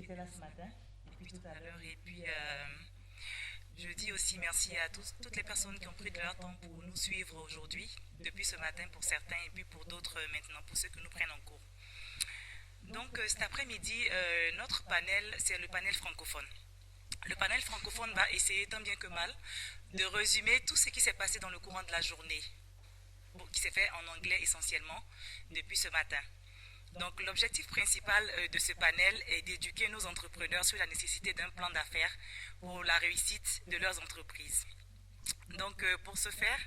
étaient là ce matin, depuis tout à l'heure. Et puis, je dis aussi merci à toutes les personnes qui ont pris de leur temps pour nous suivre aujourd'hui, depuis ce matin pour certains et puis pour d'autres maintenant, pour ceux que nous prennent en cours. Donc cet après-midi, notre panel, c'est le panel francophone. Le panel francophone va essayer tant bien que mal de résumer tout ce qui s'est passé dans le courant de la journée, qui s'est fait en anglais essentiellement depuis ce matin. Donc l'objectif principal de ce panel est d'éduquer nos entrepreneurs sur la nécessité d'un plan d'affaires pour la réussite de leurs entreprises. Donc pour ce faire,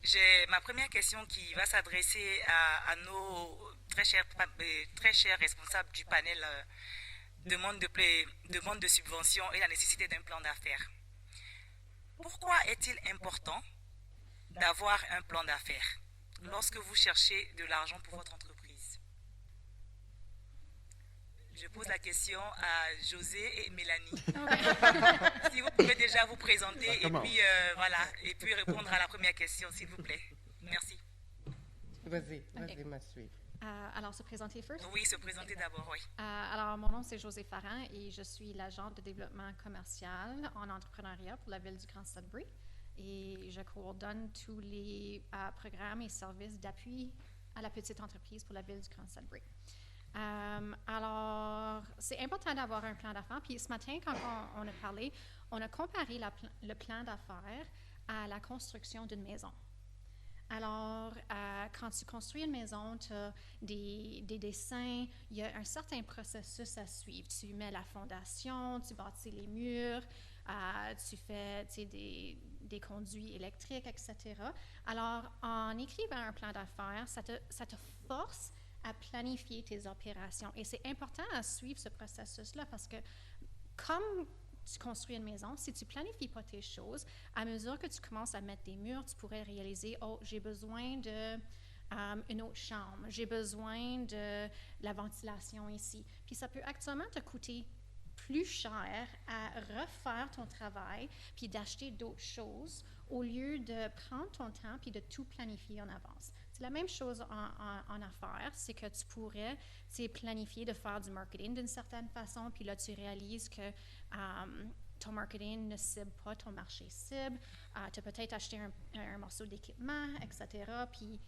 j'ai ma première question qui va s'adresser à nos très chers responsables du panel demande de subvention et la nécessité d'un plan d'affaires. Pourquoi est-il important d'avoir un plan d'affaires lorsque vous cherchez de l'argent pour votre entreprise? Je pose la question à José et Mélanie. Si vous pouvez déjà vous présenter et puis, et puis répondre à la première question, s'il vous plaît. Merci. Vas-y, me suivre. Alors, se présenter first? Oui, se présenter d'abord, oui. Alors, mon nom, c'est José Farran et je suis l'agente de développement commercial en entrepreneuriat pour la ville du Grand Sudbury. Et je coordonne tous les programmes et services d'appui à la petite entreprise pour la ville du Grand Sudbury. Alors, c'est important d'avoir un plan d'affaires. Puis ce matin, quand on a parlé, on a comparé le plan d'affaires à la construction d'une maison. Alors, quand tu construis une maison, tu as des dessins, il y a un certain processus à suivre. Tu mets la fondation, tu bâtis les murs, tu fais des conduits électriques, etc. Alors, en écrivant un plan d'affaires, ça te force à planifier tes opérations. Et c'est important à suivre ce processus-là parce que comme tu construis une maison, si tu ne planifies pas tes choses, à mesure que tu commences à mettre des murs, tu pourrais réaliser, oh, j'ai besoin de une autre chambre, j'ai besoin de la ventilation ici. Puis ça peut actuellement te coûter plus cher à refaire ton travail puis d'acheter d'autres choses au lieu de prendre ton temps puis de tout planifier en avance. C'est la même chose en affaires, c'est que tu pourrais planifier de faire du marketing d'une certaine façon, puis là, tu réalises que ton marketing ne cible pas ton marché cible. Tu as peut-être acheté un morceau d'équipement, etc., puis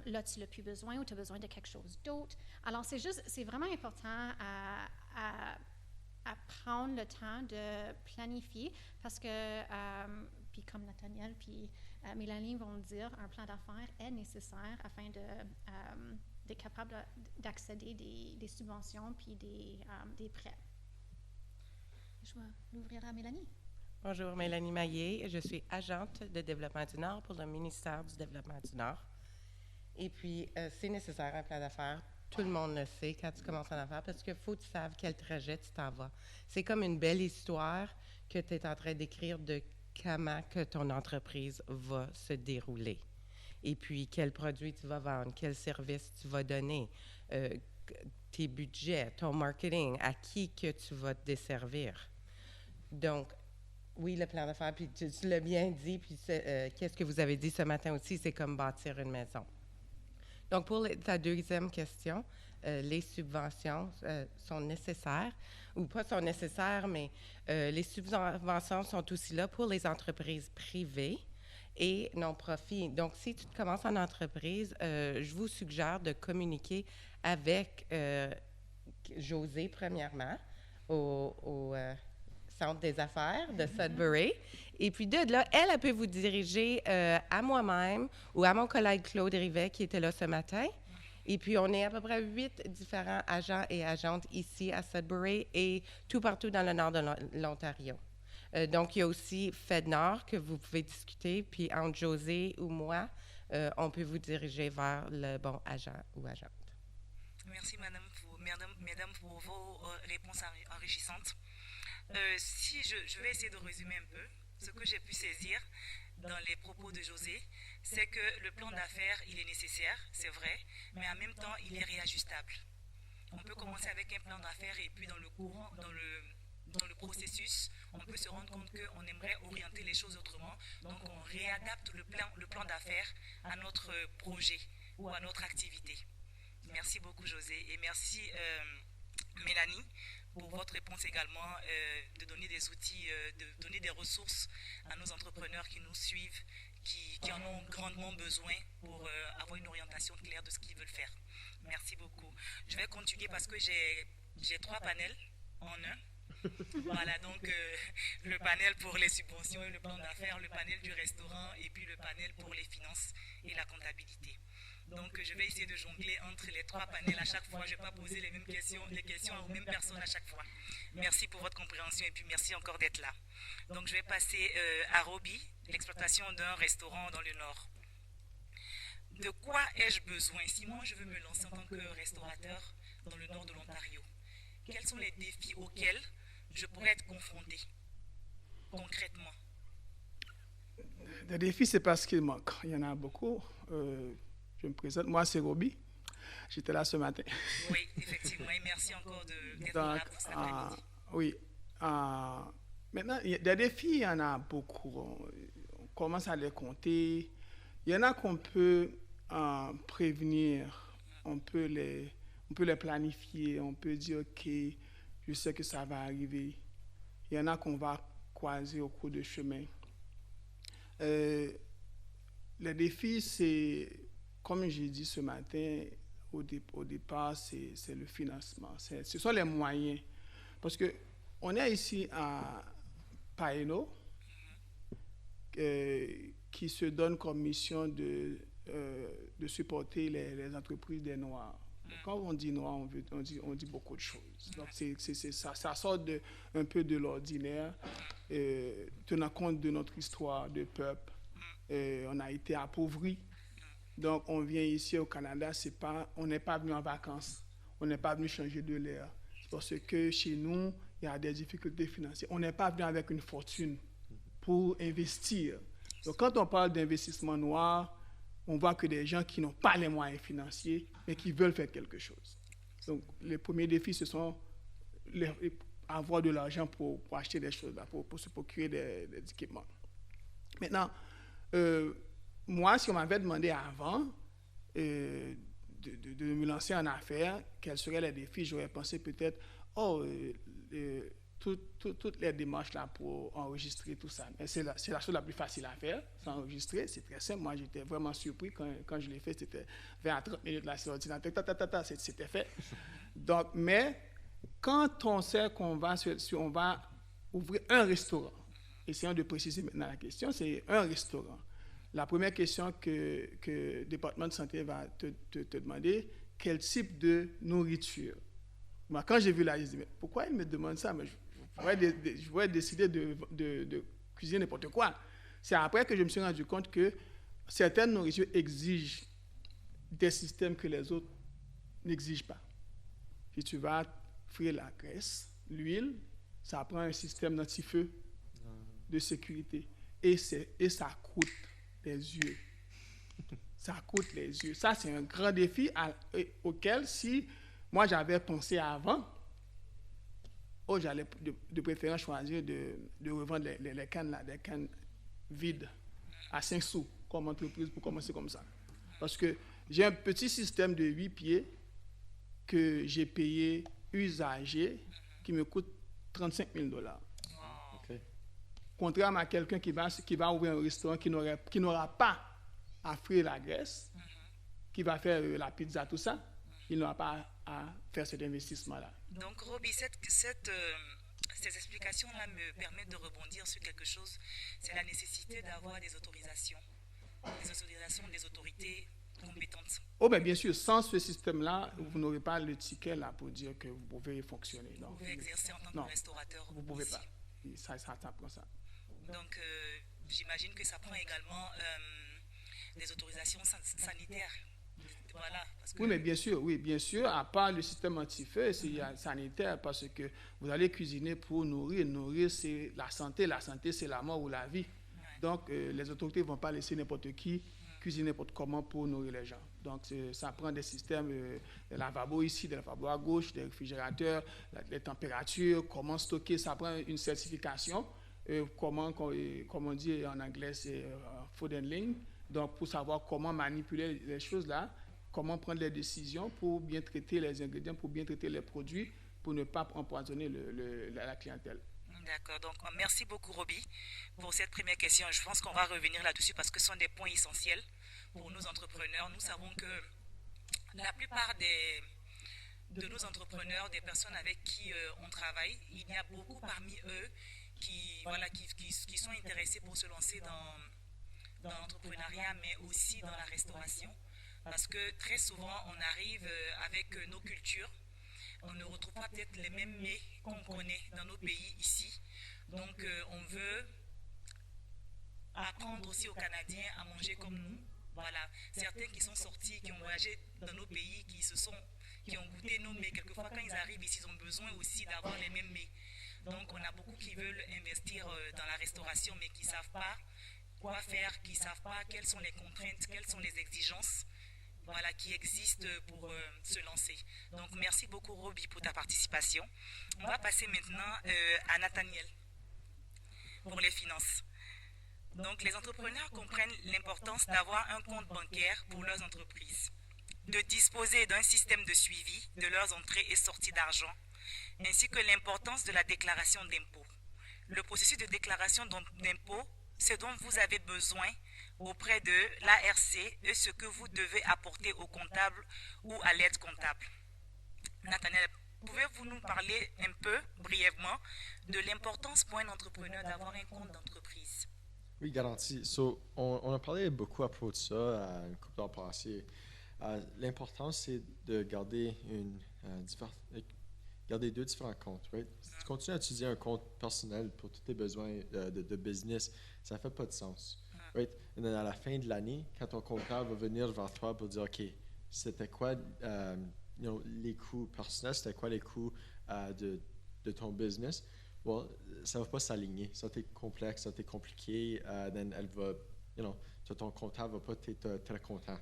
là, tu n'as plus besoin ou tu as besoin de quelque chose d'autre. Alors, c'est vraiment important à prendre le temps de planifier parce que, puis comme Nathaniel puis Mélanie vont le dire, un plan d'affaires est nécessaire afin d'être capable d'accéder des subventions puis des prêts. Je vais l'ouvrir à Mélanie. Bonjour, Mélanie Maillé. Je suis agente de développement du Nord pour le ministère du Développement du Nord. Et puis, c'est nécessaire un plan d'affaires. Tout le monde le sait quand tu commences en affaires parce qu'il faut que tu saches quel trajet tu t'en vas. C'est comme une belle histoire que tu es en train d'écrire de comment que ton entreprise va se dérouler. Et puis, quel produit tu vas vendre, quel service tu vas donner, tes budgets, ton marketing, à qui que tu vas te desservir. Donc, oui, le plan d'affaires, puis tu l'as bien dit, puis qu'est-ce que vous avez dit ce matin aussi, c'est comme bâtir une maison. Donc, pour ta deuxième question, les subventions sont nécessaires, ou pas sont nécessaires, mais les subventions sont aussi là pour les entreprises privées et non-profit. Donc, si tu commences en entreprise, je vous suggère de communiquer avec José, premièrement, au Centre des affaires de Sudbury. Et puis de là, elle peut vous diriger à moi-même ou à mon collègue Claude Rivet qui était là ce matin. Et puis, on est à peu près 8 différents agents et agentes ici à Sudbury et tout partout dans le nord de l'Ontario. Donc, il y a aussi FedNord que vous pouvez discuter. Puis, entre José ou moi, on peut vous diriger vers le bon agent ou agente. Merci, mesdames, pour vos réponses enrichissantes. Si je vais essayer de résumer un peu ce que j'ai pu saisir dans les propos de José, c'est que le plan d'affaires, il est nécessaire, c'est vrai, mais en même temps, il est réajustable. On peut commencer avec un plan d'affaires et puis dans le processus, on peut se rendre compte qu'on aimerait orienter les choses autrement. Donc, on réadapte le plan d'affaires à notre projet ou à notre activité. Merci beaucoup, José. Et merci, Mélanie, pour votre réponse également, de donner des outils, de donner des ressources à nos entrepreneurs qui nous suivent, qui en ont grandement besoin pour avoir une orientation claire de ce qu'ils veulent faire. Merci beaucoup. Je vais continuer parce que j'ai 3 panels en un. Voilà, donc le panel pour les subventions et le plan d'affaires, le panel du restaurant et puis le panel pour les finances et la comptabilité. Donc je vais essayer de jongler entre les 3 panels à chaque fois. Je ne vais pas poser les questions aux mêmes personnes à chaque fois. Merci pour votre compréhension et puis merci encore d'être là. Donc je vais passer à Roby, l'exploitation d'un restaurant dans le Nord. De quoi ai-je besoin si moi je veux me lancer en tant que restaurateur dans le Nord de l'Ontario? Quels sont les défis auxquels je pourrais être confronté concrètement? Les défis, c'est parce qu'il manque. Il y en a beaucoup. Je me présente. Moi, c'est Roby. J'étais là ce matin. Oui, effectivement. Et merci encore d'être là pour cet après-midi. Oui. Maintenant, des défis, il y en a beaucoup. On commence à les compter. Il y en a qu'on peut prévenir. On peut les planifier. On peut dire, OK, je sais que ça va arriver. Il y en a qu'on va croiser au cours du chemin. Les défis, c'est, comme j'ai dit ce matin, au départ, c'est le financement. Ce sont les moyens. Parce qu'on est ici à Paeno, qui se donne comme mission de supporter les entreprises des Noirs. Quand on dit Noir, on dit beaucoup de choses. Donc, ça sort un peu de l'ordinaire, tenant compte de notre histoire de peuple. On a été appauvris. Donc, on vient ici au Canada, on n'est pas venu en vacances, on n'est pas venu changer de l'air. Parce que chez nous, il y a des difficultés financières. On n'est pas venu avec une fortune pour investir. Donc, quand on parle d'investissement noir, on voit que des gens qui n'ont pas les moyens financiers, mais qui veulent faire quelque chose. Donc, les premiers défis, ce sont avoir de l'argent pour acheter des choses, pour se procurer des équipements. Maintenant, moi, si on m'avait demandé avant de me lancer en affaires, quels seraient les défis, j'aurais pensé peut-être, toutes les démarches là pour enregistrer tout ça. Mais c'est la chose la plus facile à faire, c'est enregistrer, c'est très simple. Moi, j'étais vraiment surpris quand je l'ai fait, c'était 20 à 30 minutes là sur l'ordinateur, c'était fait. Donc, mais quand on sait qu'on va ouvrir un restaurant, essayons de préciser maintenant la question, c'est un restaurant. La première question que le département de santé va te demander, quel type de nourriture? Moi, quand j'ai vu là, je me suis dit, mais pourquoi il me demande ça? Mais je pourrais décider de cuisiner n'importe quoi. C'est après que je me suis rendu compte que certaines nourritures exigent des systèmes que les autres n'exigent pas. Si tu vas frire la graisse, l'huile, ça prend un système d'anti-feu de sécurité. Et ça coûte les yeux. Ça coûte les yeux. Ça, c'est un grand défi auquel, si moi j'avais pensé avant, j'allais de préférence choisir de revendre les cannes là, des cannes vides à 5 sous comme entreprise pour commencer comme ça. Parce que j'ai un petit système de 8 pieds que j'ai payé usagé qui me coûte 35 000 $. Okay. Contrairement à quelqu'un qui va ouvrir un restaurant qui n'aura pas à frire la graisse, qui va faire la pizza, tout ça, il n'aura pas à faire cet investissement-là. Donc, Roby, ces explications-là me permettent de rebondir sur quelque chose. C'est la nécessité d'avoir des autorisations des autorités compétentes. Oh, ben bien sûr, sans ce système-là, vous n'aurez pas le ticket là pour dire que vous pouvez fonctionner. Vous pouvez exercer en tant que restaurateur. Vous ne pouvez pas. Ça prend ça. Donc, j'imagine que ça prend également des autorisations sanitaires. Voilà, oui, mais bien sûr, à part le système anti-feu, c'est sanitaire parce que vous allez cuisiner pour nourrir. Nourrir, c'est la santé. La santé, c'est la mort ou la vie. Ouais. Donc, les autorités ne vont pas laisser n'importe qui cuisiner n'importe comment pour nourrir les gens. Donc, ça prend des systèmes, des lavabos ici, des lavabos à gauche, des réfrigérateurs, les températures, comment stocker. Ça prend une certification, comme on dit en anglais, c'est food handling. Donc, pour savoir comment manipuler les choses là, comment prendre les décisions pour bien traiter les ingrédients, pour bien traiter les produits, pour ne pas empoisonner la clientèle. D'accord. Donc, merci beaucoup, Roby, pour cette première question. Je pense qu'on va revenir là-dessus parce que ce sont des points essentiels pour nos entrepreneurs. Nous savons que la plupart de nos entrepreneurs, des personnes avec qui on travaille, il y a beaucoup parmi eux qui sont intéressés pour se lancer dans l'entrepreneuriat, mais aussi dans la restauration. Parce que très souvent, on arrive avec nos cultures. On ne retrouve pas peut-être les mêmes mets qu'on connaît dans nos pays ici. Donc, on veut apprendre aussi aux Canadiens à manger comme nous. Voilà. Certains qui sont sortis, qui ont voyagé dans nos pays, qui ont goûté nos mets. Quelquefois, quand ils arrivent ici, ils ont besoin aussi d'avoir les mêmes mets. Donc, on a beaucoup qui veulent investir dans la restauration, mais qui ne savent pas quoi faire, qui ne savent pas quelles sont les contraintes, quelles sont les exigences. Voilà, qui existent pour se lancer. Donc, merci beaucoup, Roby, pour ta participation. On va passer maintenant à Nathaniel pour les finances. Donc, les entrepreneurs comprennent l'importance d'avoir un compte bancaire pour leurs entreprises, de disposer d'un système de suivi de leurs entrées et sorties d'argent, ainsi que l'importance de la déclaration d'impôts. Le processus de déclaration d'impôts, ce dont vous avez besoin auprès de l'ARC et ce que vous devez apporter au comptable ou à l'aide comptable. Nathaniel, pouvez-vous nous parler un peu, brièvement, de l'importance pour un entrepreneur d'avoir un compte d'entreprise? Oui, garanti. On a parlé beaucoup à propos de ça une couple d'heures passées. L'important, c'est de garder garder deux différents comptes. Right? Si tu continues à utiliser un compte personnel pour tous tes besoins de business, ça ne fait pas de sens. Right? Et à la fin de l'année, quand ton comptable va venir vers toi pour dire, OK, c'était quoi les coûts personnels, c'était quoi les coûts de ton business, well, ça ne va pas s'aligner. Ça va être complexe, ça va être compliqué. Ton comptable ne va pas être très content.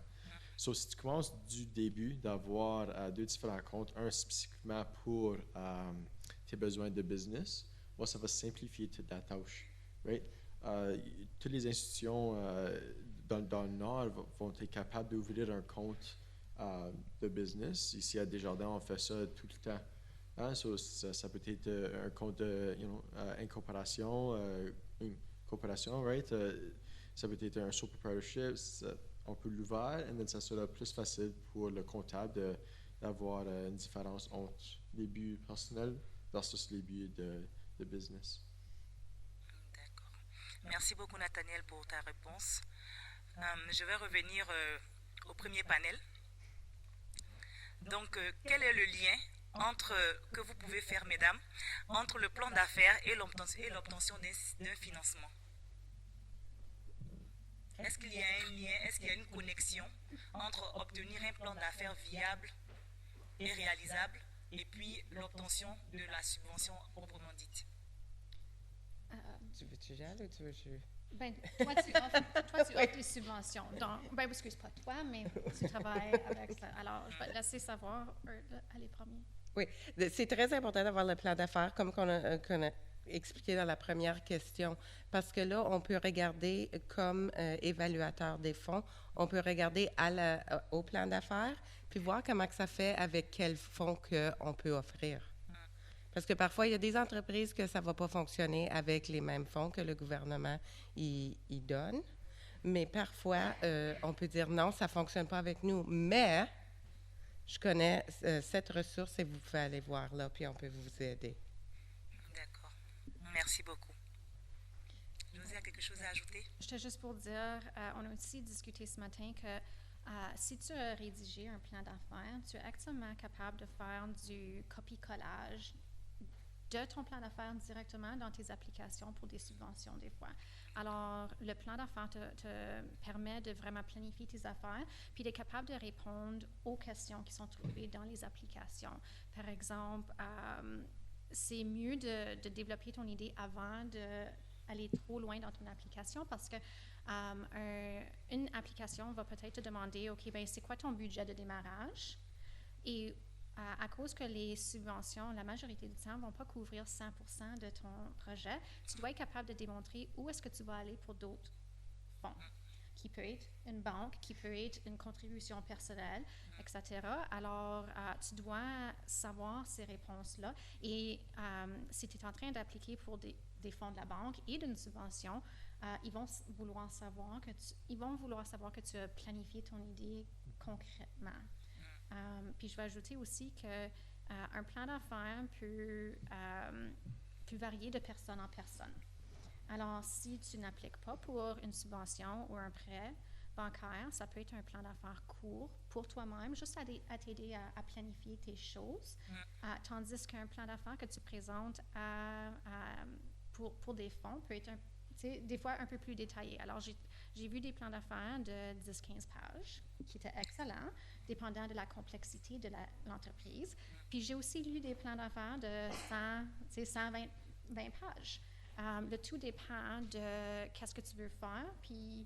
So, si tu commences du début d'avoir deux différents comptes, un spécifiquement pour tes besoins de business, well, ça va simplifier toute la tâche. Right? Toutes les institutions dans le Nord vont être capables d'ouvrir un compte de business. Ici, à Desjardins, on fait ça tout le temps. Hein? So, ça peut être un compte de incorporation, une coopération, right? Ça peut être un sole proprietorship. On peut l'ouvrir et ça sera plus facile pour le comptable d'avoir une différence entre les buts personnels versus les buts de business. D'accord. Merci beaucoup, Nathaniel, pour ta réponse. Je vais revenir au premier panel. Donc, quel est le lien que vous pouvez faire, mesdames, entre le plan d'affaires et l'obtention d'un financement? Est-ce qu'il y a un lien, est-ce qu'il y a une connexion entre obtenir un plan d'affaires viable et réalisable et puis l'obtention de la subvention proprement dite? Tu veux-tu y aller ou tu veux-tu... Ben, toi, tu offres des subventions. Donc, ben, excuse pas toi, mais tu travailles avec ça. Alors, je vais te laisser savoir, aller premier. Oui, c'est très important d'avoir le plan d'affaires, comme qu'on a expliqué dans la première question, parce que là, on peut regarder comme évaluateur des fonds, on peut regarder au plan d'affaires, puis voir comment que ça fait avec quels fonds qu'on peut offrir. Parce que parfois, il y a des entreprises que ça ne va pas fonctionner avec les mêmes fonds que le gouvernement y donne, mais parfois, on peut dire non, ça ne fonctionne pas avec nous, mais je connais cette ressource et vous pouvez aller voir là, puis on peut vous aider. D'accord. Merci beaucoup. Josie a quelque chose à ajouter? J'étais juste pour dire, on a aussi discuté ce matin que si tu as rédigé un plan d'affaires, tu es actuellement capable de faire du copie-collage de ton plan d'affaires directement dans tes applications pour des subventions des fois. Alors, le plan d'affaires te permet de vraiment planifier tes affaires, puis d'être capable de répondre aux questions qui sont trouvées dans les applications. Par exemple, c'est mieux de développer ton idée avant d'aller trop loin dans ton application parce que une application va peut-être te demander, OK, ben c'est quoi ton budget de démarrage? Et à cause que les subventions, la majorité du temps, ne vont pas couvrir 100% de ton projet, tu dois être capable de démontrer où est-ce que tu vas aller pour d'autres fonds. qui peut être une banque, qui peut être une contribution personnelle, etc. Alors, tu dois savoir ces réponses-là. Et si tu es en train d'appliquer pour des fonds de la banque et d'une subvention, ils vont vouloir savoir que tu as planifié ton idée concrètement. Puis je vais ajouter aussi que un plan d'affaires peut varier de personne en personne. Alors, si tu n'appliques pas pour une subvention ou un prêt bancaire, ça peut être un plan d'affaires court pour toi-même, juste à t'aider à planifier tes choses. Tandis qu'un plan d'affaires que tu présentes pour des fonds peut être des fois un peu plus détaillé. Alors, j'ai vu des plans d'affaires de 10-15 pages qui étaient excellents, dépendant de la complexité de l'entreprise. Puis, j'ai aussi lu des plans d'affaires de 120 pages. Le tout dépend de qu'est-ce que tu veux faire, puis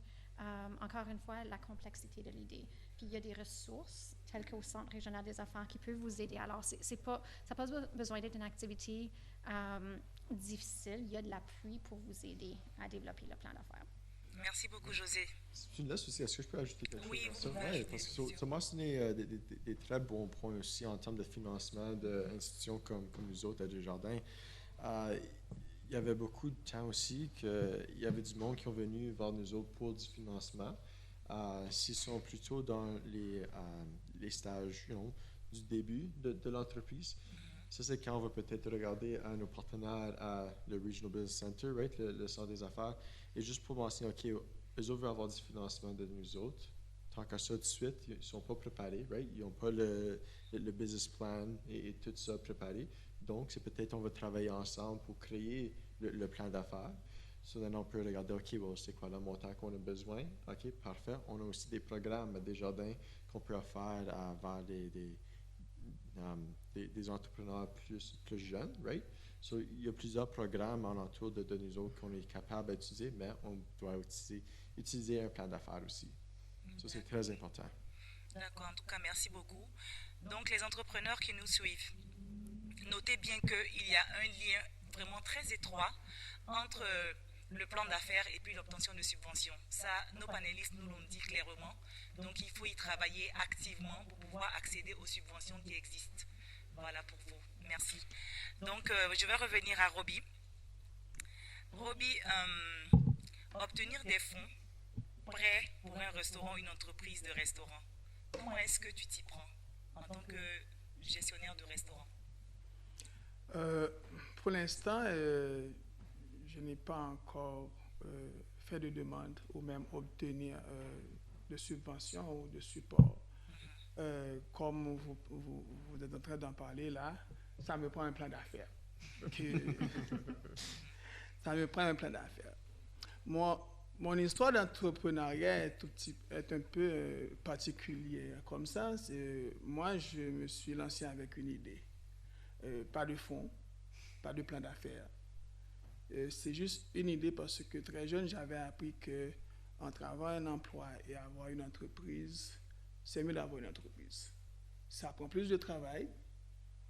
encore une fois, la complexité de l'idée. Puis il y a des ressources telles qu'au Centre régional des affaires qui peuvent vous aider. Alors, ça n'a pas besoin d'être une activité difficile. Il y a de l'appui pour vous aider à développer le plan d'affaires. Merci beaucoup, José. Si tu me laisses aussi, est-ce que je peux ajouter quelque Oui, chose à ça? vous pouvez Ouais, ajouter, parce que bien sûr. tu as mentionné des très bons points aussi en termes de financement d'institutions comme nous autres à Desjardins. Il y avait beaucoup de temps aussi qu'il y avait du monde qui est venu vers nous autres pour du financement. S'ils sont plutôt dans les stages du début de l'entreprise. Ça, c'est quand on va peut-être regarder à nos partenaires à le Regional Business Center, right, le centre des affaires, et juste pour mentionner, OK, eux autres veulent avoir du financement de nous autres. Tant qu'à ça, tout de suite, ils ne sont pas préparés, right? Ils n'ont pas le business plan et tout ça préparé. Donc, c'est peut-être on va travailler ensemble pour créer le plan d'affaires. So, then on peut regarder, OK, bon, c'est quoi le montant qu'on a besoin? OK, parfait. On a aussi des programmes à Desjardins qu'on peut faire vers des entrepreneurs plus jeunes, right? So, il y a plusieurs programmes en entour de nous autres qu'on est capable d'utiliser, mais on doit utiliser un plan d'affaires aussi. Ça, c'est très important. D'accord, en tout cas, merci beaucoup. Donc, les entrepreneurs qui nous suivent, notez bien qu'il y a un lien vraiment très étroit entre le plan d'affaires et puis l'obtention de subventions. Ça, nos panélistes nous l'ont dit clairement. Donc, il faut y travailler activement pour pouvoir accéder aux subventions qui existent. Voilà pour vous. Merci. Donc, je vais revenir à Roby. Roby, obtenir des fonds prêts pour un restaurant, une entreprise de restaurant, comment est-ce que tu t'y prends en tant que gestionnaire de restaurant? Pour l'instant, je n'ai pas encore fait de demande ou même obtenir de subventions ou de support. Comme vous êtes en train d'en parler là, ça me prend un plan d'affaires. Ça me prend un plan d'affaires. Mon histoire d'entrepreneuriat est un peu particulière. Comme ça, moi, je me suis lancé avec une idée. Pas de fonds, pas de plan d'affaires. C'est juste une idée parce que très jeune, j'avais appris qu'entre avoir un emploi et avoir une entreprise, c'est mieux d'avoir une entreprise. Ça prend plus de travail,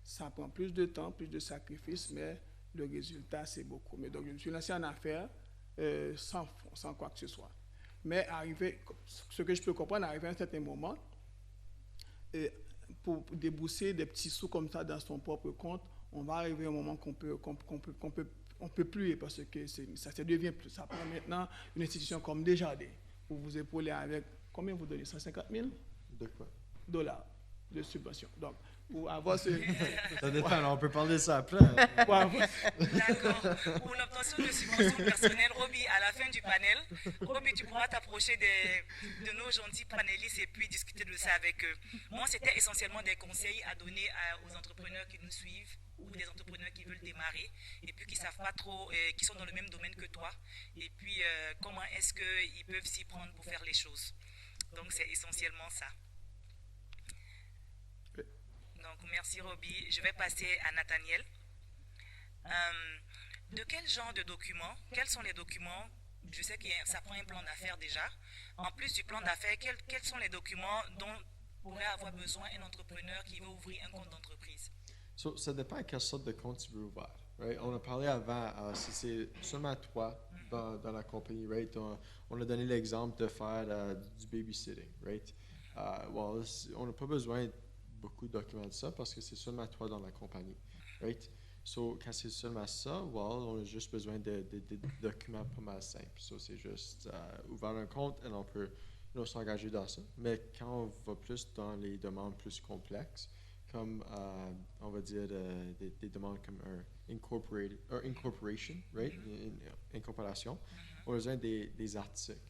ça prend plus de temps, plus de sacrifices, mais le résultat, c'est beaucoup. Mais donc, je me suis lancé en affaires sans quoi que ce soit. Mais ce que je peux comprendre, arrivé à un certain moment, pour débourser des petits sous comme ça dans son propre compte, on va arriver à un moment qu'on peut plus, parce que ça devient plus. Ça prend maintenant une institution comme Desjardins pour vous épauler avec, combien vous donnez, 150 000 De quoi? dollars de subvention. Donc, pour avoir ce... Ça dépend, on peut parler de ça après. D'accord. Pour l'obtention de subventions personnelles, Roby, à la fin du panel, Roby, tu pourras t'approcher de nos gentils panélistes et puis discuter de ça avec eux. Moi, c'était essentiellement des conseils à donner aux entrepreneurs qui nous suivent ou des entrepreneurs qui veulent démarrer et puis qui ne savent pas trop, qui sont dans le même domaine que toi, et puis comment est-ce qu'ils peuvent s'y prendre pour faire les choses. Donc, c'est essentiellement ça. Donc, merci Roby. Je vais passer à Nathaniel. De quel genre de documents, quels sont les documents, je sais que ça prend un plan d'affaires déjà, en plus du plan d'affaires, quels sont les documents dont pourrait avoir besoin un entrepreneur qui veut ouvrir un compte d'entreprise? Ça dépend à quelle sorte de compte tu veux ouvrir. right? On a parlé avant, si c'est seulement toi dans la compagnie, right? On a donné l'exemple de faire du babysitting, right? On n'a pas besoin de beaucoup de documents de ça parce que c'est seulement toi dans la compagnie, right? So, quand c'est seulement ça, on a juste besoin de documents pas mal simples. So, c'est juste ouvrir un compte et on peut s'engager dans ça. Mais quand on va plus dans les demandes plus complexes, comme on va dire des demandes comme un incorporation, right? Une incorporation, on a besoin des articles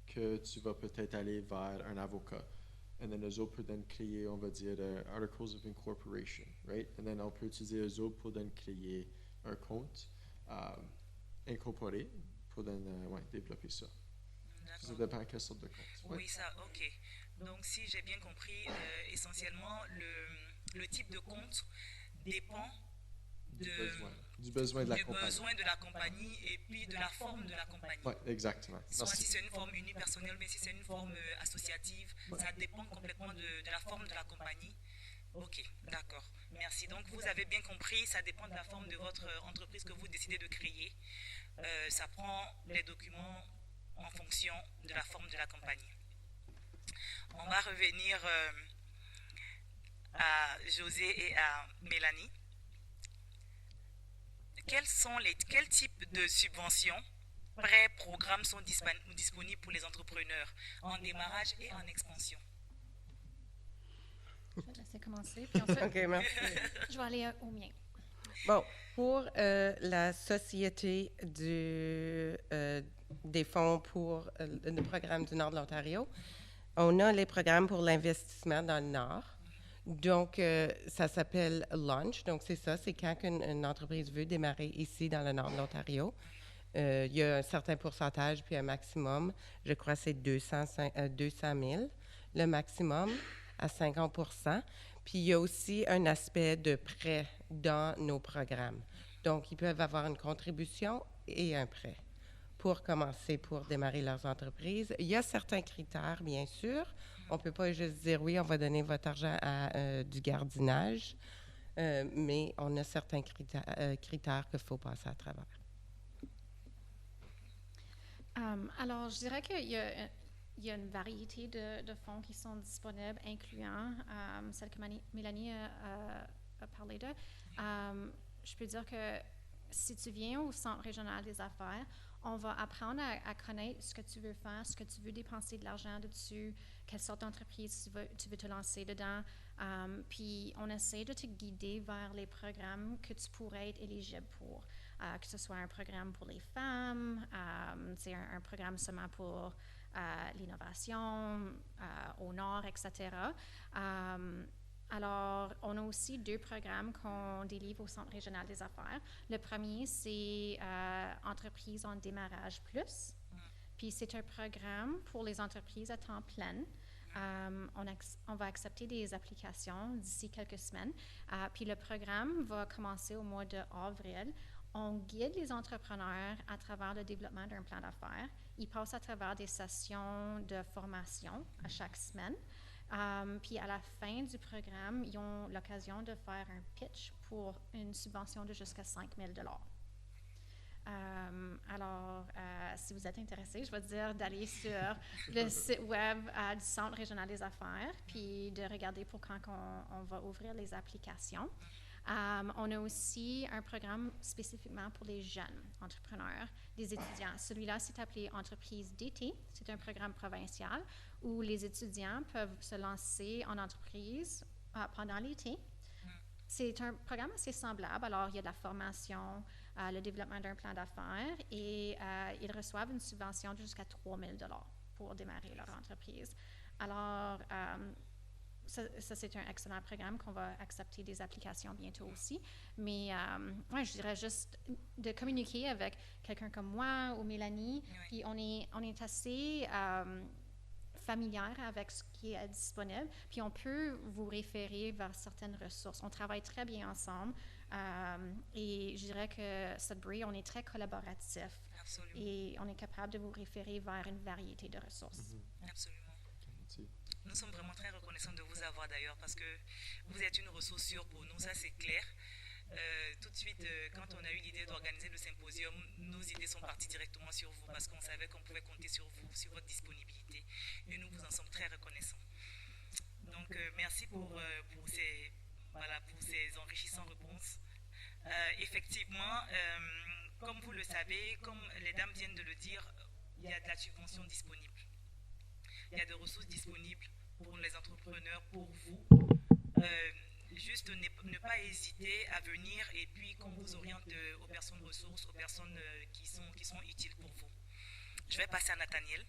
que tu vas peut-être aller vers un avocat. And then eux autres peuvent créer, on va dire, articles of incorporation, right? And then on peut utiliser eux autres pour créer un compte incorporé pour développer ça. Ça dépend de quelle sorte de compte. Oui, ça, ok. Donc, si j'ai bien compris, essentiellement, le type de compte dépend du besoin de la compagnie. Besoin de la compagnie et puis de la forme de la compagnie. Oui, exactement. Soit si c'est une forme unipersonnelle, mais si c'est une forme associative, ça dépend complètement de la forme de la compagnie. Ok, d'accord. Merci. Donc, vous avez bien compris, ça dépend de la forme de votre entreprise que vous décidez de créer. Ça prend les documents en fonction de la forme de la compagnie. On va revenir à José et à Mélanie. Quels types de subventions, prêts, programmes sont disponibles pour les entrepreneurs en démarrage et en expansion? Je vais laisser commencer, puis ensuite, OK, merci. je vais aller au mien. Bon, pour la Société des fonds pour le programme du Nord de l'Ontario, on a les programmes pour l'investissement dans le Nord. Donc, ça s'appelle Launch. Donc, c'est ça, c'est quand une entreprise veut démarrer ici dans le Nord de l'Ontario. Il y a un certain pourcentage, puis un maximum. Je crois que c'est 200 000, le maximum, à 50 %. Puis, il y a aussi un aspect de prêt dans nos programmes. Donc, ils peuvent avoir une contribution et un prêt pour commencer, pour démarrer leurs entreprises. Il y a certains critères, bien sûr. On ne peut pas juste dire, oui, on va donner votre argent à du gardiennage, mais on a certains critères qu'il faut passer à travers. Alors, je dirais qu'il y a une variété de fonds qui sont disponibles, incluant celle que Mélanie a parlé de. Je peux dire que si tu viens au Centre régional des affaires, on va apprendre à connaître ce que tu veux faire, ce que tu veux dépenser de l'argent dessus, quelle sorte d'entreprise tu veux te lancer dedans. Puis, on essaie de te guider vers les programmes que tu pourrais être éligible pour. Que ce soit un programme pour les femmes, c'est un programme seulement pour l'innovation, au Nord, etc. Alors, on a aussi 2 programmes qu'on délivre au Centre régional des affaires. Le premier, c'est Entreprises en démarrage plus. Puis, c'est un programme pour les entreprises à temps plein. On va accepter des applications d'ici quelques semaines. Puis, le programme va commencer au mois d'avril. On guide les entrepreneurs à travers le développement d'un plan d'affaires. Ils passent à travers des sessions de formation à chaque semaine. Puis à la fin du programme, ils ont l'occasion de faire un pitch pour une subvention de jusqu'à 5 000 $. Alors, si vous êtes intéressé, je vais dire d'aller sur le site web du Centre régional des affaires, puis de regarder pour quand on va ouvrir les applications. On a aussi un programme spécifiquement pour les jeunes entrepreneurs, des étudiants. Celui-là, c'est appelé Entreprise d'été. C'est un programme provincial où les étudiants peuvent se lancer en entreprise pendant l'été. C'est un programme assez semblable. Alors, il y a de la formation, le développement d'un plan d'affaires et ils reçoivent une subvention de jusqu'à 3 000 $ pour démarrer leur entreprise. Alors, ça, c'est un excellent programme qu'on va accepter des applications bientôt aussi. Mais ouais, je dirais juste de communiquer avec quelqu'un comme moi ou Mélanie. Puis on est assez familière avec ce qui est disponible. Puis on peut vous référer vers certaines ressources. On travaille très bien ensemble. Et je dirais que Sudbury, on est très collaboratif. Absolument. Et on est capable de vous référer vers une variété de ressources. Absolument. Nous sommes vraiment très reconnaissants de vous avoir d'ailleurs parce que vous êtes une ressource sûre pour nous, ça c'est clair. Tout de suite, quand on a eu l'idée d'organiser le symposium, nos idées sont parties directement sur vous parce qu'on savait qu'on pouvait compter sur vous, sur votre disponibilité. Et nous vous en sommes très reconnaissants. Donc, merci pour ces enrichissantes réponses. Effectivement, comme vous le savez, comme les dames viennent de le dire, il y a de la subvention disponible. Il y a des ressources disponibles pour les entrepreneurs, pour vous. Juste ne pas hésiter à venir et puis qu'on vous oriente aux personnes ressources, aux personnes qui sont utiles pour vous. Je vais passer à Nathaniel.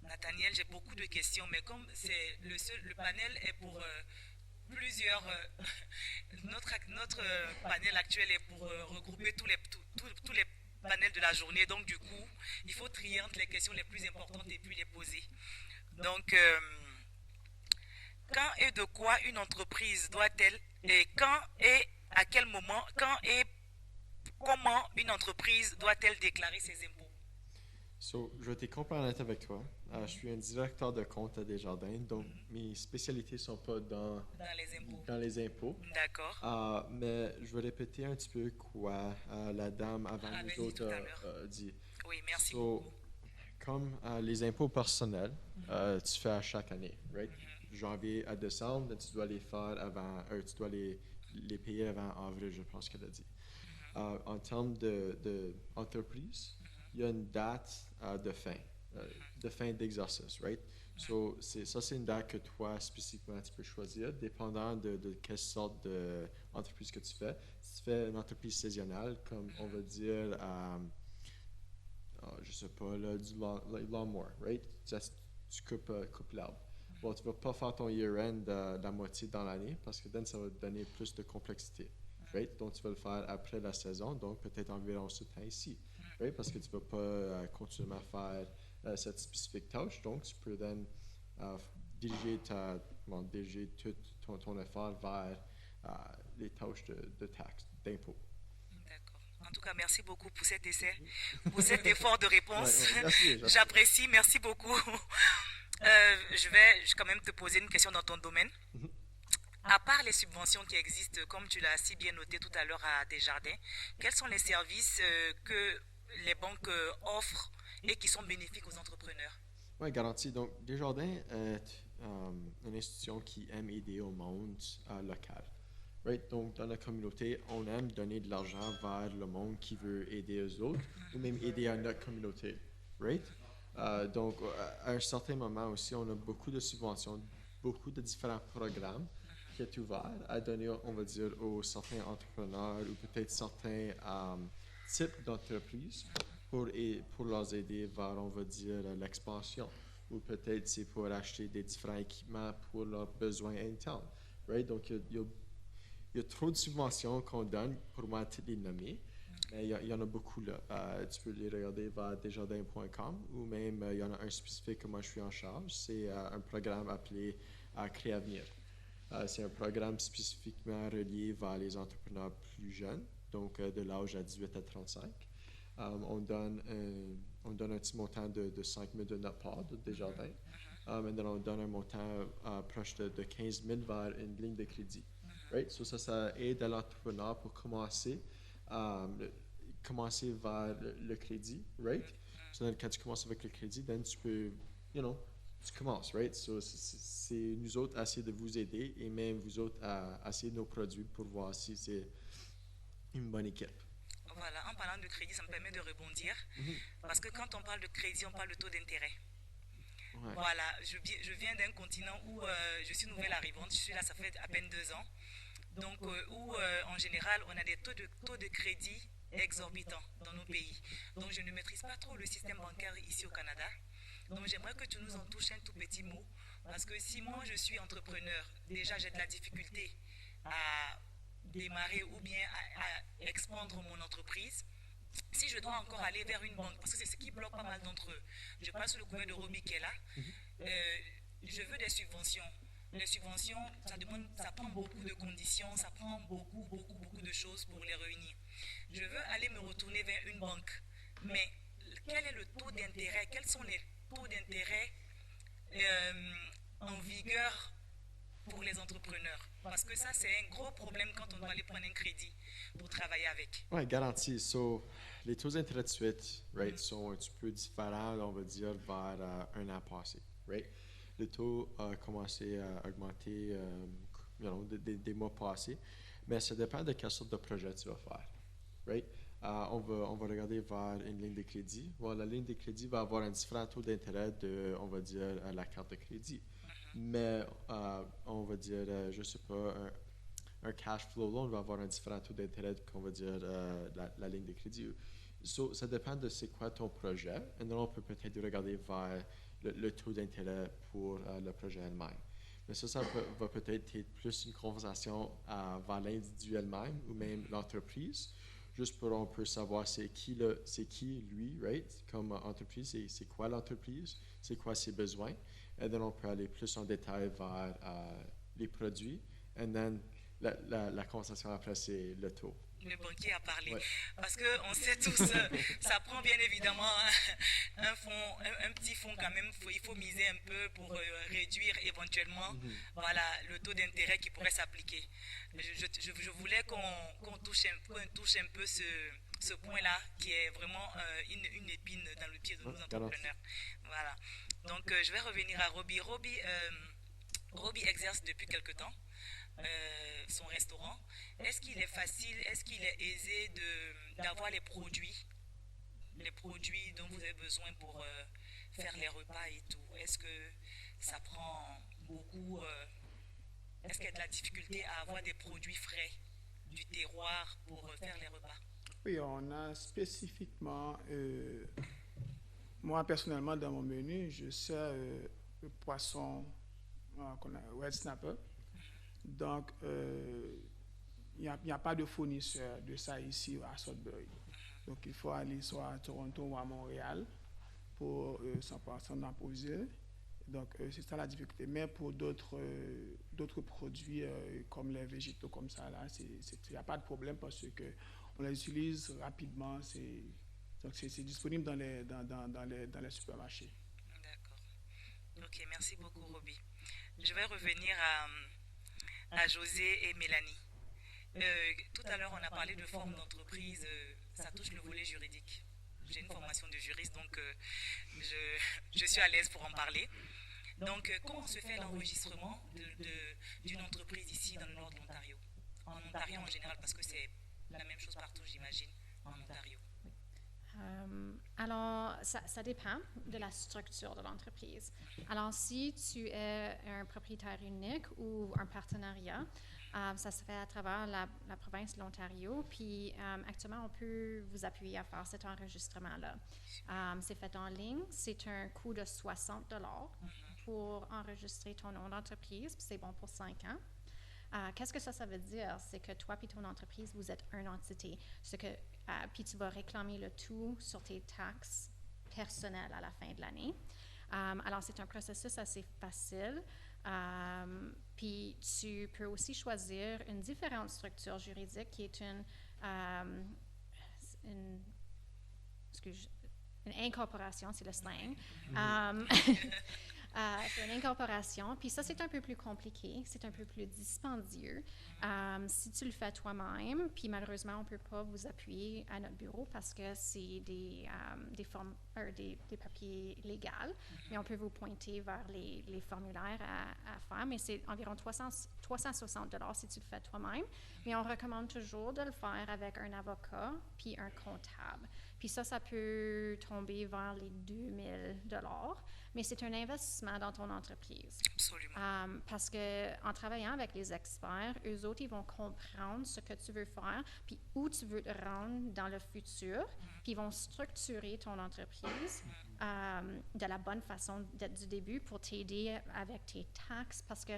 Nathaniel, j'ai beaucoup de questions, mais comme c'est le panel est pour plusieurs... notre panel actuel est pour regrouper tous les panels de la journée. Donc, du coup, il faut trier entre les questions les plus importantes et puis les poser. Donc, quand et de quoi une entreprise doit-elle, et quand et à quel moment, quand et comment une entreprise doit-elle déclarer ses impôts? So, je vais être complètement honnête avec toi. Je suis un directeur de compte à Desjardins, donc mes spécialités ne sont pas dans les impôts. D'accord. Mais je vais répéter un petit peu quoi la dame avant nous autres a dit. Oui, merci beaucoup. Comme les impôts personnels, tu fais à chaque année, right? Janvier à décembre, tu dois les faire avant, tu dois les payer avant avril, je pense qu'elle a dit. En termes d'entreprise, il y a une date de fin d'exercice, right? So, c'est une date que toi, spécifiquement, tu peux choisir, dépendant de quelle sorte d'entreprise que tu fais. Si tu fais une entreprise saisonnale, comme on va dire, je sais pas, là, du lawnmower, right? Tu coupes l'arbre. Bon, tu vas pas faire ton year-end la moitié dans l'année, parce que ça va te donner plus de complexité, right? Donc, tu vas le faire après la saison, donc peut-être environ ce temps ici. Right? Parce que tu ne vas pas continuellement faire cette spécifique tâche. Donc, tu peux diriger tout ton effort vers les tâches de taxes, d'impôts. D'accord. En tout cas, merci beaucoup pour cet essai, pour cet effort de réponse. Merci. J'apprécie, merci beaucoup. Je vais quand même te poser une question dans ton domaine. À part les subventions qui existent, comme tu l'as si bien noté tout à l'heure à Desjardins, quels sont les services que les banques offrent et qui sont bénéfiques aux entrepreneurs? Oui, garanti. Donc, Desjardins est une institution qui aime aider au monde local. Right? Donc, dans la communauté, on aime donner de l'argent vers le monde qui veut aider eux autres ou même aider à notre communauté. Right? Donc, à un certain moment aussi, on a beaucoup de subventions, beaucoup de différents programmes qui est ouvert à donner, on va dire, aux certains entrepreneurs ou peut-être certains types d'entreprises pour leur aider vers, on va dire, l'expansion. Ou peut-être c'est pour acheter des différents équipements pour leurs besoins internes. Right? Donc, il y a trop de subventions qu'on donne pour moi toutes les nommer. Mais il y en a beaucoup là. Tu peux les regarder vers desjardins.com ou même il y en a un spécifique que moi je suis en charge. C'est un programme appelé Créavenir. C'est un programme spécifiquement relié vers les entrepreneurs plus jeunes, donc de l'âge à 18 à 35. On donne un petit montant de 5 000 de notre part, de Desjardins. Maintenant, on donne un montant proche de 15 000 vers une ligne de crédit. Right? So, ça aide à l'entrepreneur pour commencer vers le crédit. Right? So, quand tu commences avec le crédit, then tu peux, tu commences, right? So, c'est nous autres à essayer de vous aider et même vous autres à essayer nos produits pour voir si c'est une bonne équipe. Voilà, en parlant de crédit, ça me permet de rebondir. Parce que quand on parle de crédit, on parle de taux d'intérêt. Ouais. Voilà, je viens d'un continent où je suis nouvelle arrivante, je suis là, ça fait à peine 2 ans. Donc, où en général, on a des taux de crédit exorbitants dans nos pays. Donc, je ne maîtrise pas trop le système bancaire ici au Canada. Donc, j'aimerais que tu nous en touches un tout petit mot. Parce que si moi, je suis entrepreneur, déjà, j'ai de la difficulté à démarrer ou bien à expandre mon entreprise. Si je dois encore aller vers une banque, parce que c'est ce qui bloque pas mal d'entre eux, je passe sous le couvert de Romy qui est là, je veux des subventions. Les subventions, ça prend beaucoup de conditions, ça prend beaucoup de choses pour les réunir. Je veux aller me retourner vers une banque, mais quel est le taux d'intérêt? Quels sont les taux d'intérêt en vigueur pour les entrepreneurs? Parce que ça, c'est un gros problème quand on doit aller prendre un crédit pour travailler avec. Oui, garantie. So, les taux d'intérêt de suite, right, sont un petit peu différents, on va dire, vers un an passé, right? Le taux a commencé à augmenter des mois passés, mais ça dépend de quelle sorte de projet tu vas faire, right? On va regarder vers une ligne de crédit. Bon, la ligne de crédit va avoir un différent taux d'intérêt de, on va dire, la carte de crédit. Mais, on va dire, je ne sais pas, un cash flow loan va avoir un différent taux d'intérêt qu'on va dire la ligne de crédit. So, ça dépend de c'est quoi ton projet. Et là, on peut peut-être regarder vers le taux d'intérêt pour le projet elle-même. Mais ça va peut-être être plus une conversation vers l'individu elle-même ou même l'entreprise, juste pour on peut savoir c'est qui lui, right, comme entreprise, c'est quoi l'entreprise, c'est quoi ses besoins. Et then on peut aller plus en détail vers les produits. Et then la conversation après, c'est le taux. Le banquier a parlé. Ouais. Parce qu'on sait tous, ça prend bien évidemment un petit fonds quand même. Il faut miser un peu pour réduire éventuellement voilà, le taux d'intérêt qui pourrait s'appliquer. Je voulais qu'on touche un peu ce point-là qui est vraiment une épine dans le pied de nos entrepreneurs. Voilà. Donc, je vais revenir à Robbie. Robbie exerce depuis quelque temps son restaurant. Est-ce qu'il est facile, est-ce qu'il est aisé d'avoir les produits dont vous avez besoin pour faire les repas et tout? Est-ce que ça prend beaucoup est-ce qu'il y a de la difficulté à avoir des produits frais du terroir pour faire les repas? Oui, on a spécifiquement, moi personnellement dans mon menu, je sers le poisson qu'on a red snapper. Donc, il n'y a pas de fournisseur de ça ici à Sudbury. Donc, il faut aller soit à Toronto ou à Montréal pour s'en imposer. Donc, c'est ça la difficulté. Mais pour d'autres produits comme les végétaux comme ça, là, il n'y a pas de problème parce qu'on les utilise rapidement. Donc, c'est disponible dans les supermarchés. D'accord. OK, merci beaucoup, Robbie. Je vais revenir à José et Mélanie. Tout à l'heure, on a parlé de forme d'entreprise. Ça touche le volet juridique. J'ai une formation de juriste, donc je suis à l'aise pour en parler. Donc, comment se fait l'enregistrement d'une entreprise ici dans le nord de l'Ontario? En Ontario en général, parce que c'est la même chose partout, j'imagine, en Ontario. Alors, ça dépend de la structure de l'entreprise. Alors, si tu es un propriétaire unique ou un partenariat, ça se fait à travers la province de l'Ontario. Puis, actuellement, on peut vous appuyer à faire cet enregistrement-là. C'est fait en ligne. C'est un coût de 60 $ pour enregistrer ton nom d'entreprise. Puis, c'est bon pour 5 ans. Qu'est-ce que ça veut dire? C'est que toi et ton entreprise, vous êtes une entité. Puis tu vas réclamer le tout sur tes taxes personnelles à la fin de l'année. Alors, c'est un processus assez facile. Puis tu peux aussi choisir une différente structure juridique qui est une incorporation, c'est le slang. C'est une incorporation, puis ça, c'est un peu plus compliqué, c'est un peu plus dispendieux. Si tu le fais toi-même, puis malheureusement, on ne peut pas vous appuyer à notre bureau parce que c'est des papiers légaux, mais on peut vous pointer vers les formulaires à faire, mais c'est environ 360 $ si tu le fais toi-même, mais on recommande toujours de le faire avec un avocat puis un comptable. Puis ça peut tomber vers les 2000 $, mais c'est un investissement dans ton entreprise. Absolument. Parce qu'en travaillant avec les experts, eux autres, ils vont comprendre ce que tu veux faire, puis où tu veux te rendre dans le futur, puis ils vont structurer ton entreprise de la bonne façon du début pour t'aider avec tes taxes, parce que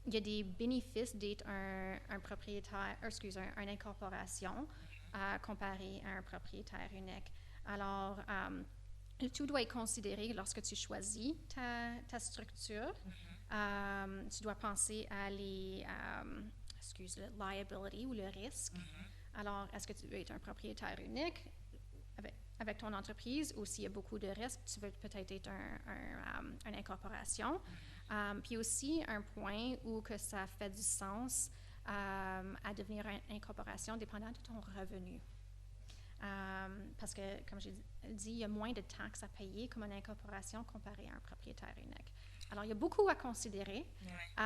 il y a des bénéfices d'être un propriétaire, une incorporation comparé à un propriétaire unique. Alors, le tout doit être considéré lorsque tu choisis ta structure. Tu dois penser à le liability ou le risque. Alors, est-ce que tu veux être un propriétaire unique avec ton entreprise ou s'il y a beaucoup de risques, tu veux peut-être être une incorporation. Puis aussi, un point où que ça fait du sens à devenir une incorporation dépendant de ton revenu. Parce que, comme j'ai dit, il y a moins de taxes à payer comme une incorporation comparée à un propriétaire unique. Alors, il y a beaucoup à considérer. Ouais.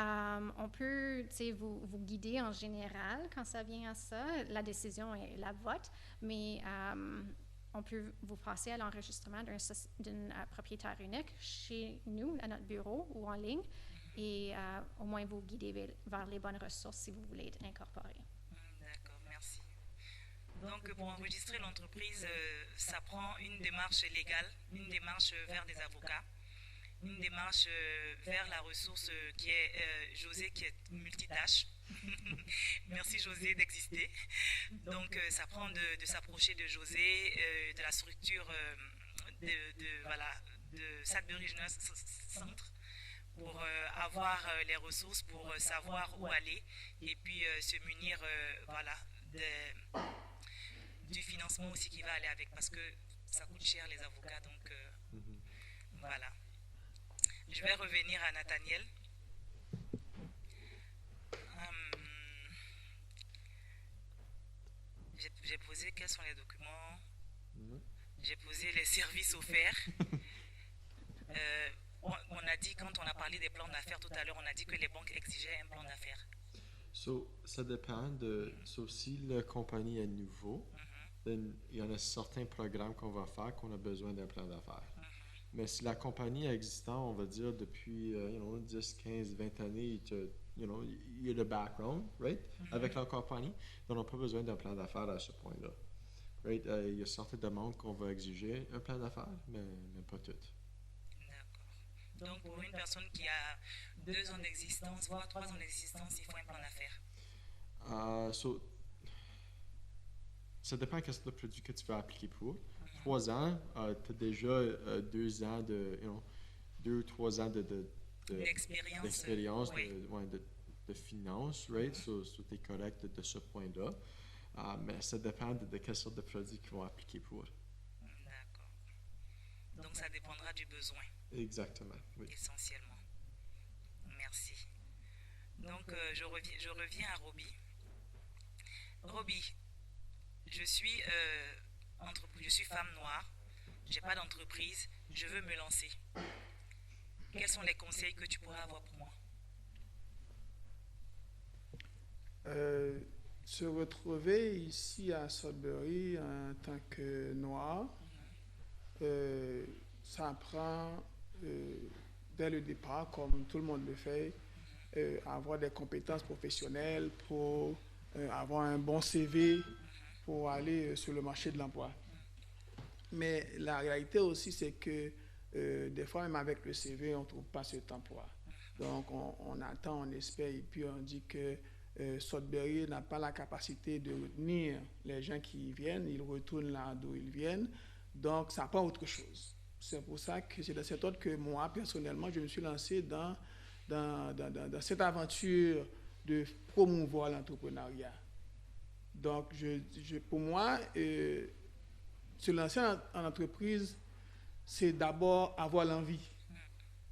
On peut, vous guider en général quand ça vient à ça. La décision est la vôtre, mais on peut vous passer à l'enregistrement d'un propriétaire unique chez nous, à notre bureau ou en ligne, et au moins vous guider vers les bonnes ressources si vous voulez être incorporé. D'accord, merci. Donc, pour enregistrer l'entreprise, ça prend une démarche légale, une démarche vers des avocats, une démarche vers la ressource qui est José, qui est multitâche. Merci José d'exister. Donc, ça prend de s'approcher de José, de la structure de Sudbury Regional Centre, pour avoir les ressources, pour savoir où aller et puis se munir du financement aussi qui va aller avec, parce que ça coûte cher les avocats, donc voilà. Je vais revenir à Nathaniel. J'ai posé quels sont les documents, j'ai posé les services offerts. On a dit, quand on a parlé des plans d'affaires tout à l'heure, on a dit que les banques exigeaient un plan d'affaires. Ça dépend de. Si la compagnie est nouveau, il y en a certains programmes qu'on va faire qu'on a besoin d'un plan d'affaires. Mais si la compagnie est existante, on va dire depuis 10, 15, 20 années, il y a le background, right, avec la compagnie, donc on n'a pas besoin d'un plan d'affaires à ce point-là. Right? Il y a certaines demandes qu'on va exiger un plan d'affaires, mais pas toutes. D'accord. Donc pour une personne qui a 2 ans d'existence, voire 3 ans d'existence, il faut un plan d'affaires. Ça dépend quel produit que tu veux appliquer pour. 3 ans, tu as déjà 2 ans 2 ou 3 ans d'expérience, oui. de finance, right? So tu es correct de ce point-là. Mais ça dépend de quelle sorte de produit qu'ils vont appliquer pour. D'accord. Donc ça dépendra du besoin. Exactement, oui. Essentiellement. Merci. Donc je reviens à Roby. Roby, je suis femme noire, j'ai pas d'entreprise, je veux me lancer. Quels sont les conseils que tu pourrais avoir pour moi? Se retrouver ici à Sudbury en tant que noir, ça prend dès le départ, comme tout le monde le fait, avoir des compétences professionnelles pour avoir un bon CV pour aller sur le marché de l'emploi. Mais la réalité aussi, c'est que des fois, même avec le CV, on ne trouve pas cet emploi. Donc, on attend, on espère, et puis on dit que Sudbury n'a pas la capacité de retenir les gens qui y viennent, ils retournent là d'où ils viennent, donc ça prend autre chose. C'est pour ça que c'est de cette sorte que moi, personnellement, je me suis lancé dans cette aventure de promouvoir l'entrepreneuriat. Donc, pour moi, se lancer en entreprise, c'est d'abord avoir l'envie.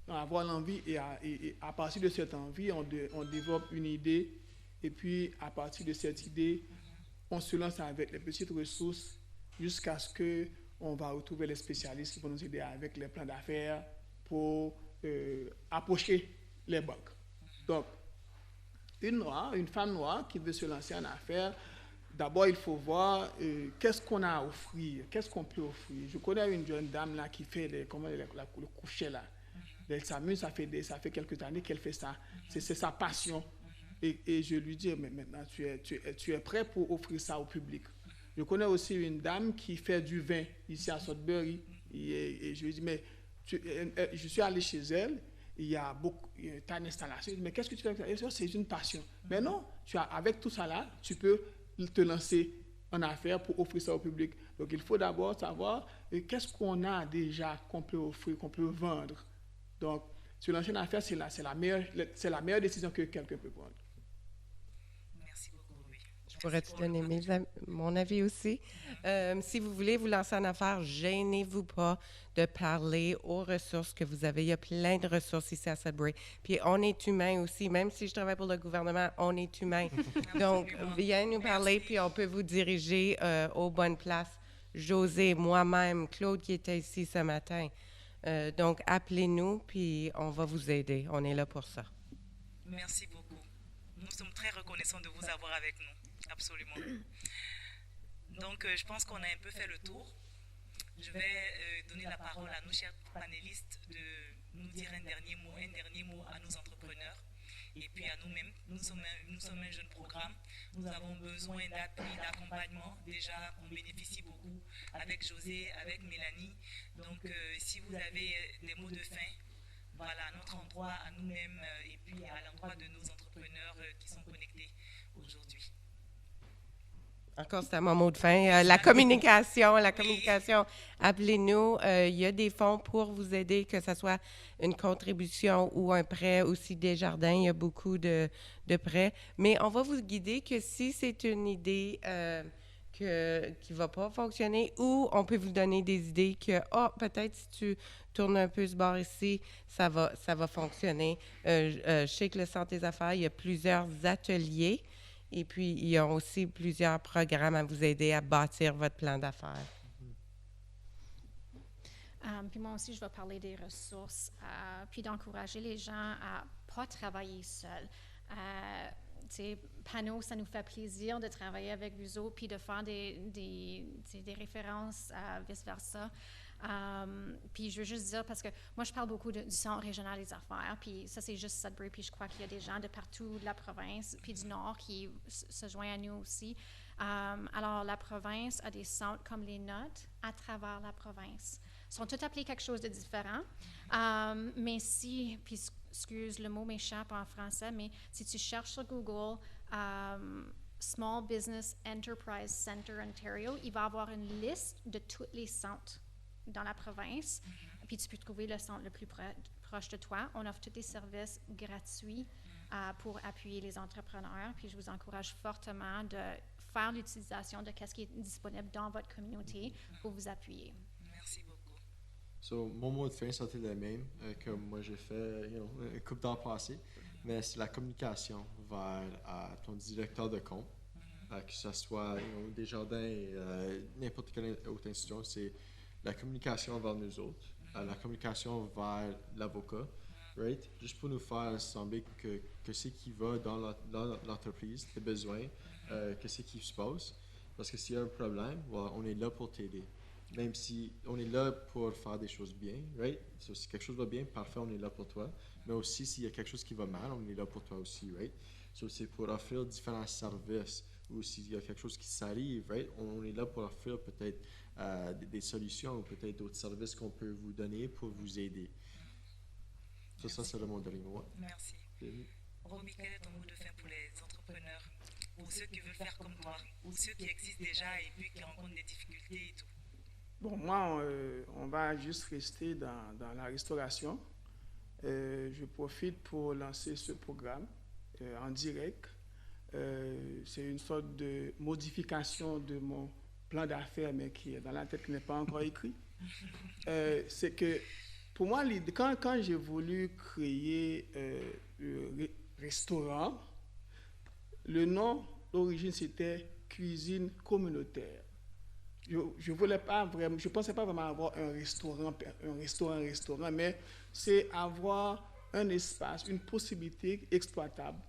Avoir l'envie et à partir de cette envie, on développe une idée et puis à partir de cette idée, on se lance avec les petites ressources jusqu'à ce qu'on va retrouver les spécialistes qui vont nous aider avec les plans d'affaires pour approcher les banques. Donc, une femme noire qui veut se lancer en affaires, d'abord, il faut voir qu'est-ce qu'on a à offrir, qu'est-ce qu'on peut offrir. Je connais une jeune dame là qui fait le coucher là. Elle s'amuse, ça fait quelques années qu'elle fait ça. C'est sa passion. Et je lui dis, mais maintenant, tu es prêt pour offrir ça au public. Je connais aussi une dame qui fait du vin ici à Sudbury. Et je lui dis, mais je suis allé chez elle, il y a t'as une installation. Je dis, mais qu'est-ce que tu fais avec ça? C'est une passion. Mais non, avec tout ça là, tu peux te lancer en affaires pour offrir ça au public. Donc, il faut d'abord savoir qu'est-ce qu'on a déjà qu'on peut offrir, qu'on peut vendre. Donc, se lancer en affaires, c'est la meilleure décision que quelqu'un peut prendre. Merci beaucoup, oui. Je Pourrais-tu pour le donner partage. mon avis aussi? Si vous voulez vous lancer en affaires, gênez-vous pas de parler aux ressources que vous avez. Il y a plein de ressources ici à Sudbury. Puis on est humain aussi. Même si je travaille pour le gouvernement, on est humain. Donc, Absolument. viens nous parler, Merci. puis on peut vous diriger aux bonnes places. José, moi-même, Claude qui était ici ce matin. Donc, appelez-nous, puis on va vous aider. On est là pour ça. Merci beaucoup. Nous sommes très reconnaissants de vous avoir avec nous. Absolument. Donc, je pense qu'on a un peu fait le tour. Je vais donner la parole à nos chers panélistes de nous dire un dernier mot à nos entrepreneurs et puis à nous-mêmes. Nous sommes un jeune programme. Nous avons besoin d'appui, d'accompagnement. Déjà, on bénéficie beaucoup avec José, avec Mélanie. Donc, si vous avez des mots de fin, voilà, à notre endroit, à nous-mêmes et puis à l'endroit de nos entrepreneurs qui sont connectés aujourd'hui. Encore, c'est à mon mot de fin. La communication, appelez-nous. Il y a des fonds pour vous aider, que ce soit une contribution ou un prêt. Aussi, Desjardins, il y a beaucoup de prêts. Mais on va vous guider que si c'est une idée qui ne va pas fonctionner, ou on peut vous donner des idées que, peut-être si tu tournes un peu ce bord ici, ça va fonctionner. Je sais que le Centre des affaires, il y a plusieurs ateliers. Et puis, il y a aussi plusieurs programmes à vous aider à bâtir votre plan d'affaires. Puis moi aussi, je vais parler des ressources, puis d'encourager les gens à ne pas travailler seuls. Tu sais, Panneau, ça nous fait plaisir de travailler avec vous autres, puis de faire des références, vice-versa. Puis je veux juste dire, parce que moi, je parle beaucoup du Centre régional des affaires, puis ça, c'est juste Sudbury, puis je crois qu'il y a des gens de partout de la province, puis du Nord qui se joignent à nous aussi. Alors, la province a des centres comme les nôtres à travers la province. Ils sont tous appelés quelque chose de différent, mais si, puis excuse, le mot m'échappe en français, mais si tu cherches sur Google, Small Business Enterprise Center Ontario, il va avoir une liste de tous les centres dans la province, puis tu peux trouver le centre le plus proche de toi. On offre tous les services gratuits pour appuyer les entrepreneurs, puis je vous encourage fortement de faire l'utilisation de ce qui est disponible dans votre communauté pour vous appuyer. Merci beaucoup. So, mon mot de fin, c'était le même que moi j'ai fait une couple d'ans passés, mais c'est la communication vers ton directeur de compte, que ce soit Desjardins, n'importe quelle autre institution, c'est la communication vers nous autres, la communication vers l'avocat, right? Juste pour nous faire sembler que ce qui va dans l'entreprise, tes besoins, que ce qui se passe. Parce que s'il y a un problème, on est là pour t'aider. Même si on est là pour faire des choses bien, right? So, si quelque chose va bien, parfait, on est là pour toi. Mais aussi, s'il y a quelque chose qui va mal, on est là pour toi aussi, right? So, c'est pour offrir différents services. Ou s'il y a quelque chose qui s'arrive, right? On est là pour offrir peut-être des solutions ou peut-être d'autres services qu'on peut vous donner pour vous aider. Ça c'est mon dernier mot. Merci. Romy, quel est ton mot de fin pour les entrepreneurs, pour ceux qui veulent faire comme toi, ou ceux qui existent déjà et puis qui rencontrent des difficultés et tout? Bon, moi, on va juste rester dans la restauration. Je profite pour lancer ce programme en direct. C'est une sorte de modification de mon plan d'affaires, mais qui est dans la tête, qui n'est pas encore écrit. C'est que, pour moi, quand j'ai voulu créer le restaurant, le nom d'origine, c'était Cuisine communautaire. Je voulais pas vraiment, je pensais pas vraiment avoir un restaurant, mais c'est avoir un espace, une possibilité exploitable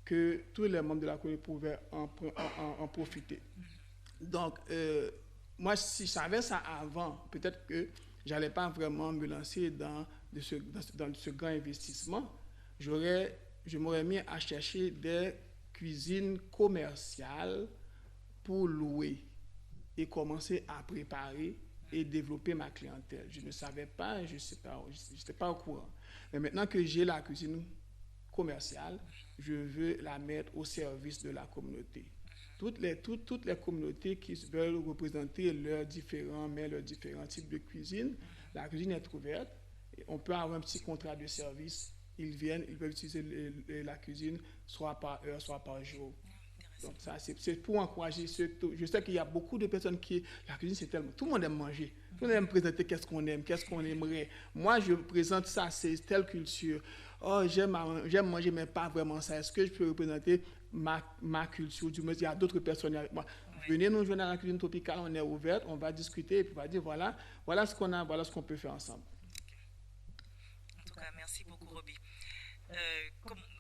que tous les membres de la communauté pouvaient en profiter. Donc, moi, si je savais ça avant, peut-être que j'allais pas vraiment me lancer dans ce grand investissement. Je m'aurais mis à chercher des cuisines commerciales pour louer et commencer à préparer et développer ma clientèle. Je ne savais pas, je n'étais pas au courant. Mais maintenant que j'ai la cuisine commerciale, je veux la mettre au service de la communauté. Toutes les communautés qui veulent représenter leurs différents types de cuisine, la cuisine est ouverte. On peut avoir un petit contrat de service. Ils viennent, ils peuvent utiliser la cuisine soit par heure, soit par jour. Donc ça, c'est pour encourager surtout. Je sais qu'il y a beaucoup de personnes qui... La cuisine, c'est tellement... Tout le monde aime manger. Tout le monde aime présenter qu'est-ce qu'on aime, qu'est-ce qu'on aimerait. Moi, je présente ça, c'est telle culture. Oh, j'aime manger, mais pas vraiment ça. Est-ce que je peux représenter ma culture? Du moins, il y a d'autres personnes avec moi. Venez nous joindre à la cuisine tropicale, on est ouverte, on va discuter et puis on va dire voilà ce qu'on a, voilà ce qu'on peut faire ensemble. En tout cas, merci beaucoup, Robbie.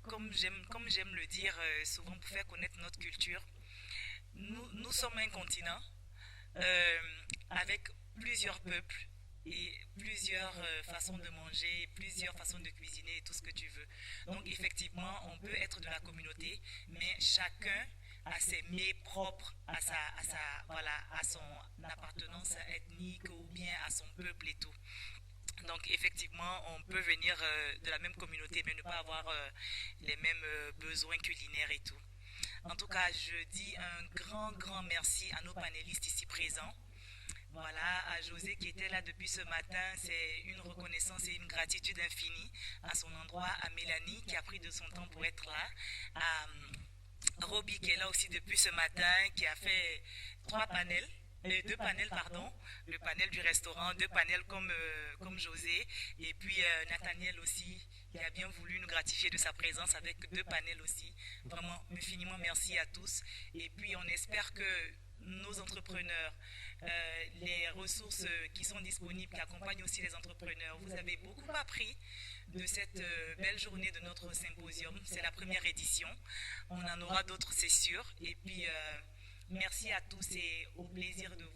Comme j'aime le dire souvent pour faire connaître notre culture, nous sommes un continent avec plusieurs peuples et plusieurs façons de manger, plusieurs façons de cuisiner et tout ce que tu veux. Donc effectivement, on peut être de la communauté, mais chacun a ses mets propres à son appartenance ethnique ou bien à son peuple et tout. Donc effectivement, on peut venir de la même communauté mais ne pas avoir les mêmes besoins culinaires et tout. En tout cas, je dis un grand merci à nos panélistes ici présents. Voilà, à José qui était là depuis ce matin, c'est une reconnaissance et une gratitude infinie à son endroit, à Mélanie qui a pris de son temps pour être là, à Robbie qui est là aussi depuis ce matin, qui a fait 2 panels, pardon, le panel du restaurant, 2 panels comme José, et puis Nathaniel aussi, qui a bien voulu nous gratifier de sa présence avec 2 panels aussi. Vraiment, infiniment merci à tous. Et puis on espère que nos entrepreneurs, les ressources qui sont disponibles, qui accompagnent aussi les entrepreneurs, vous avez beaucoup appris de cette belle journée de notre symposium. C'est la première édition. On en aura d'autres, c'est sûr. Et puis, merci à tous et au plaisir de vous